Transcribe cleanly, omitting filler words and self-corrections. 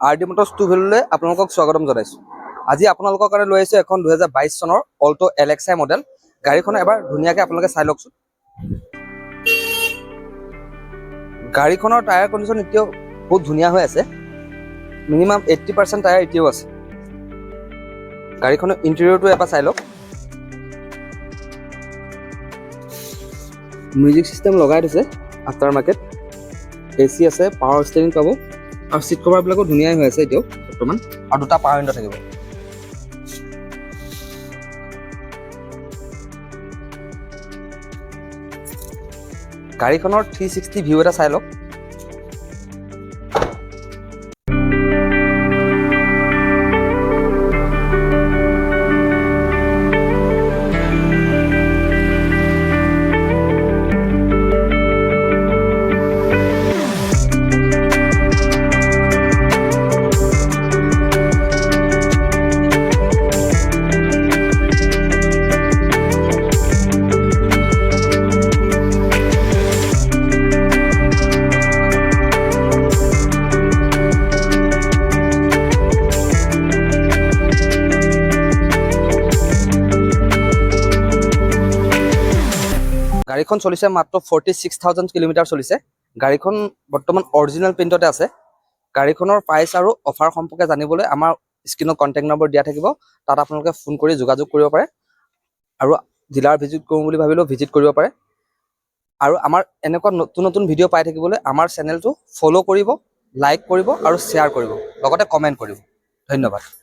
RD Motors two ভেলুলৈ আপোনালোকক স্বাগতম জনাইছোঁ। আজি আপোনালোকৰ কাৰণে লৈ আহিছোঁ এখন 2022 চনৰ অল্টো LXi মডেল। গাড়ীখন এবাৰ ধুনীয়াকৈ আপোনালোকে চাই লওকচোন। গাড়ীখনৰ টায়াৰ কণ্ডিশ্যন এতিয়াও বহুত ধুনীয়া হৈ আছে। মিনিমাম 80% টায়াৰ এতিয়াও আছে। গাড়ীখনৰ ইণ্টেৰিয়ৰটো এবাৰ চাই লওক। মিউজিক চিষ্টেম লগাই দিছে আফটাৰ মাৰ্কেট। AC আছে, পাৱাৰ ষ্টিয়াৰিং পাব আৰু চিট কভাৰবিলাকো ধুনীয়াই হৈ আছে এতিয়াও বৰ্তমান, আৰু দুটা পাৱাৰ উইণ্ডো থাকিব। গাড়ীখনৰ 360 ভিউ এটা চাই লওক। গাড়ীখন চলিছে মাত্ৰ 46,000 কিলোমিটাৰ চলিছে। গাড়ীখন বৰ্তমান অৰিজিনেল প্ৰিণ্টতে আছে। গাড়ীখনৰ প্ৰাইচ আৰু অফাৰ সম্পৰ্কে জানিবলৈ আমাৰ স্ক্ৰীনত কণ্টেক্ট নম্বৰ দিয়া থাকিব, তাত আপোনালোকে ফোন কৰি যোগাযোগ কৰিব পাৰে আৰু ডিলাৰ ভিজিট কৰোঁ বুলি ভাবিলেও ভিজিট কৰিব পাৰে। আৰু আমাৰ এনেকুৱা নতুন নতুন ভিডিঅ' পাই থাকিবলৈ আমাৰ চেনেলটো ফ'ল' কৰিব, লাইক কৰিব আৰু শ্বেয়াৰ কৰিব, লগতে কমেণ্ট কৰিব। ধন্যবাদ।